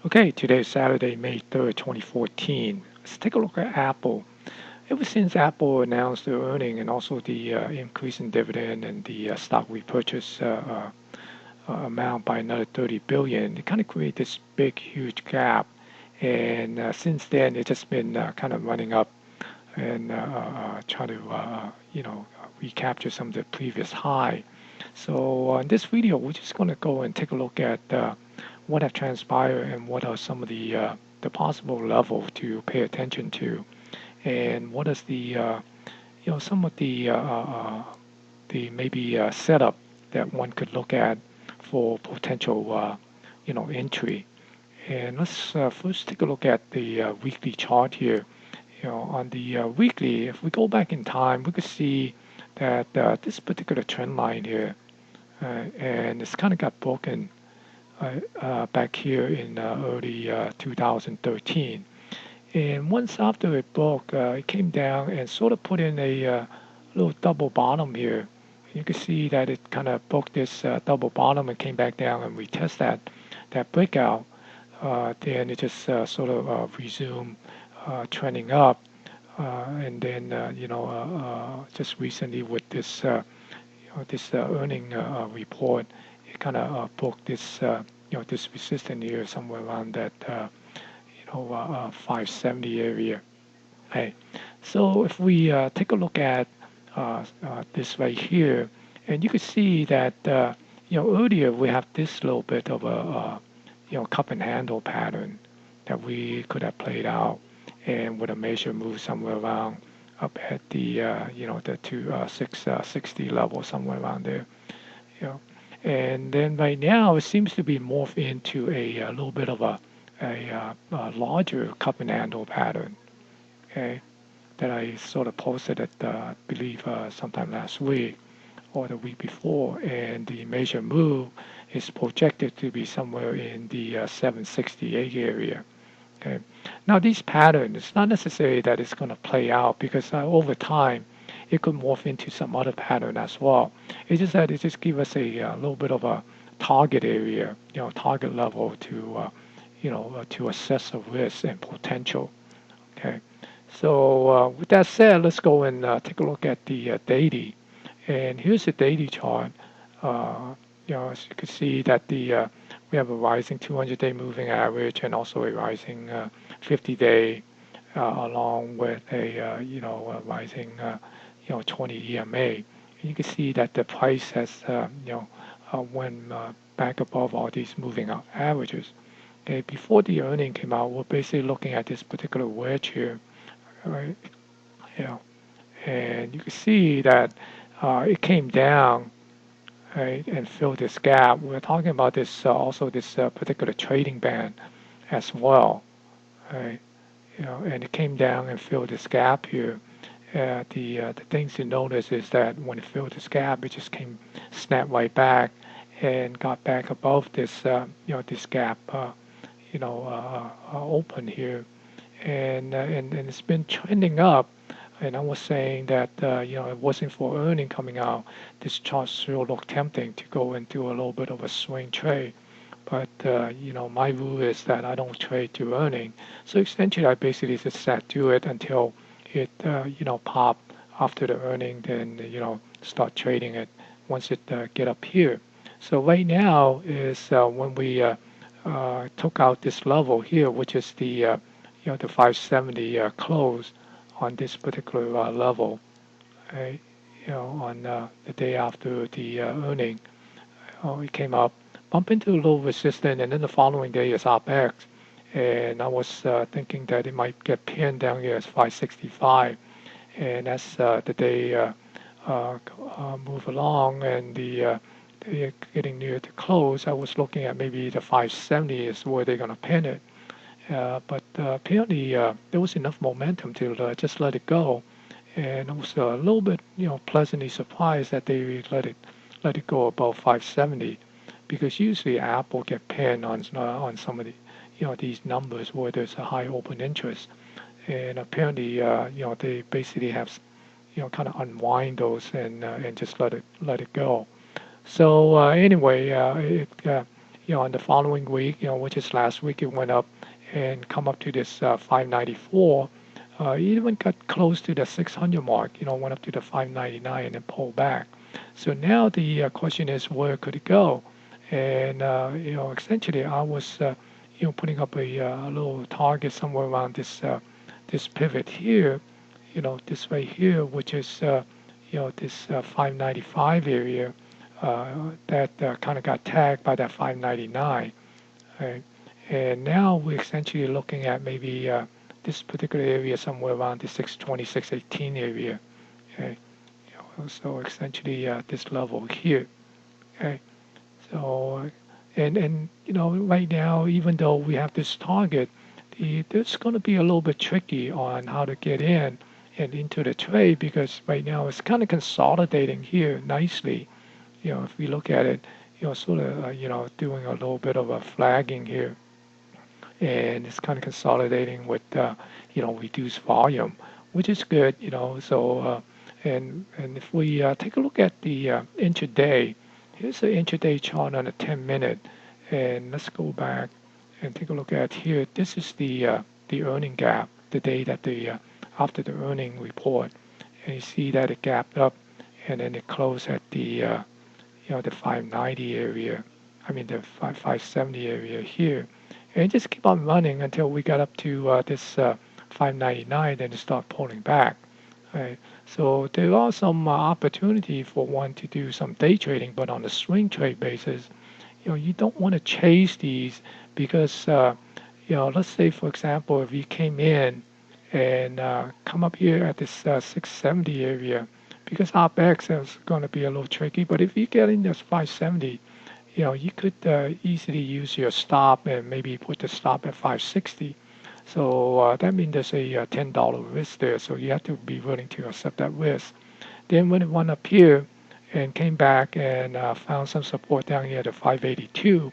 Okay, today is Saturday, May 3rd, 2014. Let's take a look at Apple. Ever since Apple announced their earning and also the increase in dividend and the stock repurchase amount by another 30 billion, it kind of created this big, huge gap. And since then, it's just been kind of running up and try to, recapture some of the previous high. So in this video, we're just going to go and take a look at what have transpired and what are some of the possible level to pay attention to, and what is some of the maybe setup that one could look at for potential entry. And let's first take a look at the weekly chart here. On the weekly, if we go back in time, we could see that this particular trend line here, and it's kind of got broken back here in early 2013. And once after it broke, it came down and sort of put in a little double bottom here. You can see that it kind of broke this double bottom and came back down and retest that breakout. Then it just sort of resumed trending up. And then just recently with this earning report, it kind of broke this resistance here somewhere around that 570 area. Hey, so if we take a look at this right here, and you can see that earlier we have this little bit of a cup and handle pattern that we could have played out, and with a major move somewhere around up at the 660 level somewhere around there. you know. And then right now it seems to be morphed into a little bit of a larger cup and handle pattern, okay, that I sort of posted at, I believe, sometime last week or the week before. And the major move is projected to be somewhere in the 768 area. Okay. Now these patterns, it's not necessary that it's going to play out because over time it could morph into some other pattern as well. It's just that it just gives us a little bit of a target area, target level to assess the risk and potential. Okay. So with that said, let's go and take a look at the daily. And here's the daily chart. As you can see that we have a rising 200-day moving average and also a rising 50-day, along with a rising 20 EMA. And you can see that the price has went back above all these moving averages. Okay, before the earning came out, we're basically looking at this particular wedge here, right? Yeah, and you can see that it came down, right, and filled this gap. We're talking about this also this particular trading band as well, right? And it came down and filled this gap here. The things to notice is that when it filled this gap, it just came snap right back and got back above this this gap open here, and it's been trending up. And I was saying that it wasn't for earning coming out, this chart sure looked tempting to go into a little bit of a swing trade. But my rule is that I don't trade to earning. So essentially, I basically just sat to it until it pop after the earning, then start trading it once it get up here. So right now is when we took out this level here, which is the 570 close on this particular level, right? On the day after the earning, it came up, bump into a low resistance, and then the following day is OpEx. And I was thinking that it might get pinned down here as 565, and as the day move along and the getting near to close, I was looking at maybe the 570 is where they're going to pin it. But apparently there was enough momentum to just let it go, and I was a little bit, pleasantly surprised that they let it go above 570, because usually Apple get pinned on some of the, these numbers where there's a high open interest, and apparently, they basically have, kind of unwind those and just let it go. So anyway, on the following week, which is last week, it went up and come up to this 594. It even got close to the 600 mark, went up to the 599 and then pulled back. So now the question is, where could it go? And essentially, I was putting up a little target somewhere around this pivot here, this right here, which is this 595 area that kind of got tagged by that 599. Right? And now we're essentially looking at maybe this particular area somewhere around the 620, 618 area. Okay? So essentially this level here. Okay? So and right now, even though we have this target, it's going to be a little bit tricky on how to get in and into the trade, because right now it's kind of consolidating here nicely. If we look at it, sort of doing a little bit of a flagging here, and it's kind of consolidating with reduced volume, which is good. So and if we take a look at the intraday, here's the intraday chart on a 10-minute, and let's go back and take a look at here. This is the earning gap, the day that the after the earning report, and you see that it gapped up, and then it closed at the the 590 area. I mean the 570 area here, and just keep on running until we got up to this 599, then it start pulling back. Right. So there are some opportunity for one to do some day trading, but on a swing trade basis, you don't want to chase these, because let's say for example, if you came in and come up here at this 670 area, because OpEx is going to be a little tricky. But if you get in this 570, you could easily use your stop and maybe put the stop at 560. So that means there's a $10 risk there. So you have to be willing to accept that risk. Then when it went up here and came back and found some support down here at the 582,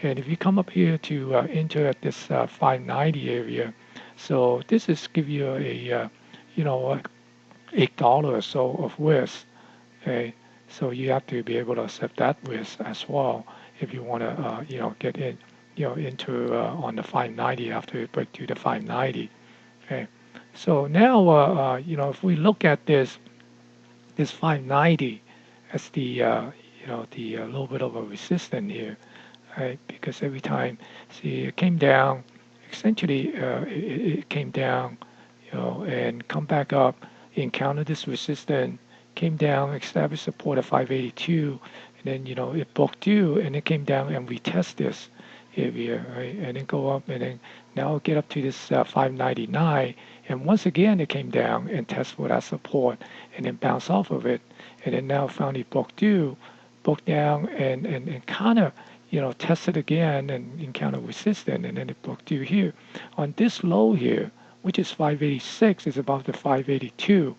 and if you come up here to enter at this 590 area, so this is give you a $8 or so of risk. Okay, so you have to be able to accept that risk as well if you want to get in into on the 590 after it break to the 590. Okay, so now if we look at this 590 as the the little bit of a resistance here, right? Because every time, see, it came down, essentially it came down, and come back up, encountered this resistance, came down, established support at 582, and then it broke through, and it came down and retest this area, right? And then go up, and then now get up to this 599, and once again it came down and test for that support, and then bounce off of it, and then now finally broke through, broke down, and kind of tested again and encountered resistance, and then it broke through here on this low here, which is 586, is above the 582.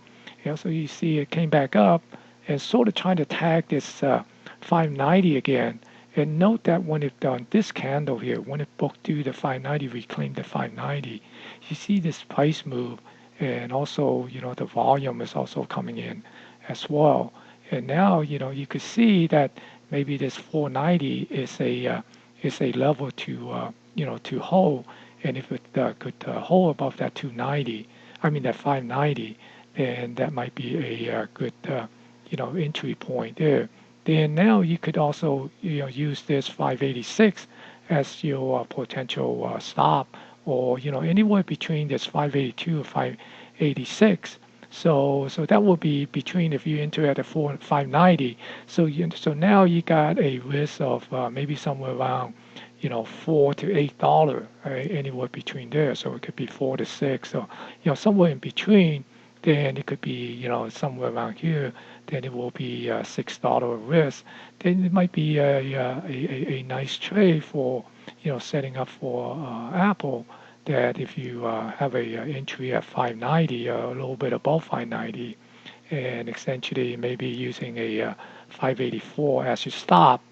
So you see it came back up and sort of trying to tag this 590 again. And note that when it done this candle here, when it broke through the 590, reclaimed the 590, you see this price move, and also the volume is also coming in as well. And now you could see that maybe this 490 is a level to to hold. And if it could hold above that 290, I mean that 590, then that might be a good entry point there. Then now you could also use this 586 as your potential stop, or anywhere between this 582 and 586. So that will be between, if you enter at the 590. So now you got a risk of maybe somewhere around $4 to $8, right? Anywhere between there. So it could be 4 to 6, so somewhere in between. Then it could be somewhere around here. Then it will be $6 risk. Then it might be a nice trade for setting up for Apple. That if you have a entry at 590, a little bit above 590, and essentially maybe using a 584 as your stop,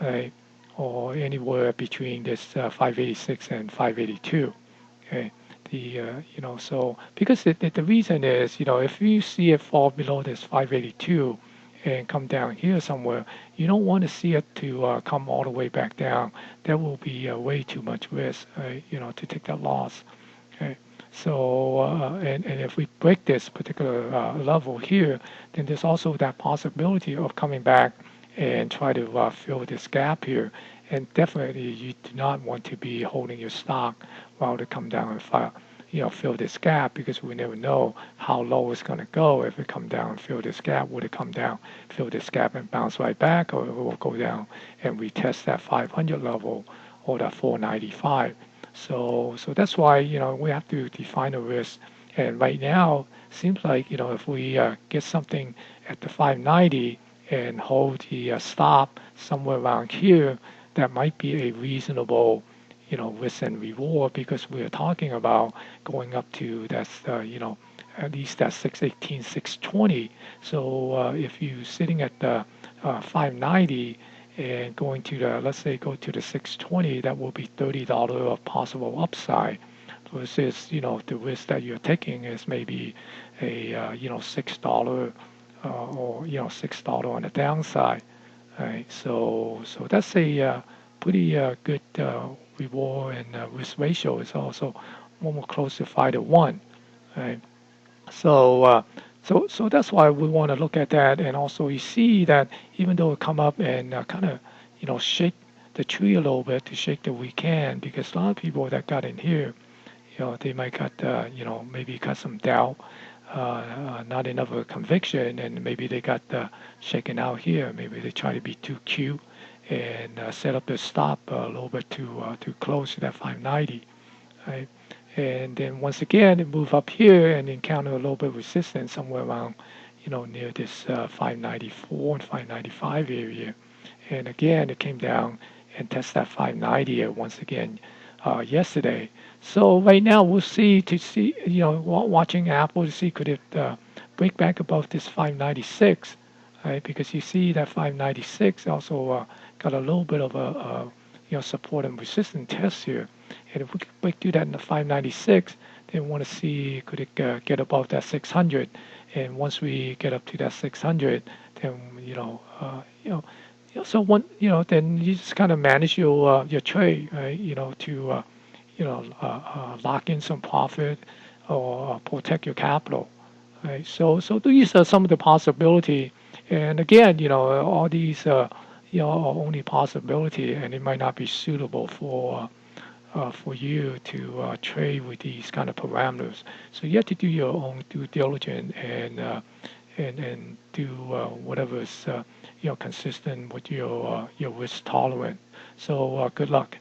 right? Or anywhere between this 586 and 582. Okay, so because the reason is if you see it fall below this 582, and come down here somewhere, you don't want to see it to come all the way back down. That will be way too much risk, to take that loss. Okay. So, and if we break this particular level here, then there's also that possibility of coming back and try to fill this gap here. And definitely, you do not want to be holding your stock while they come down and fill this gap, because we never know how low it's going to go. If it come down and fill this gap, would it come down, fill this gap and bounce right back, or it will go down and retest that 500 level or that 495. So that's why we have to define a risk. And right now, seems like if we get something at the 590 and hold the stop somewhere around here, that might be a reasonable risk and reward, because we are talking about going up to at least that 618, 620. So if you're sitting at the 590 and going to let's say go to the 620, that will be $30 of possible upside, versus the risk that you're taking is maybe a $6 or $6 on the downside. Right? So that's a pretty good reward and risk ratio. Is also almost close to 5 to 1. Right? So, so that's why we want to look at that. And also, you see that even though it come up and kind of, shake the tree a little bit to shake the weekend, because a lot of people that got in here, they might got, maybe got some doubt, not enough of a conviction, and maybe they got shaken out here. Maybe they try to be too cute and set up their stop a little bit too close to that 590. Right? And then once again, it move up here and encounter a little bit of resistance somewhere around, near this 594 and 595 area. And again, it came down and tested that 590 once again yesterday. So right now, we'll see, watching Apple to see could it break back above this 596, right? Because you see that 596 also got a little bit of a support and resistance test here. And if we could break through that in the 596, then we want to see could it get above that 600. And once we get up to that 600, then so then you just kind of manage your trade, right? To lock in some profit or protect your capital, right? So these are some of the possibility. And again, all these are only possibility, and it might not be suitable for you to trade with these kind of parameters. So you have to do your own due diligence and do whatever is consistent with your risk tolerance. So good luck.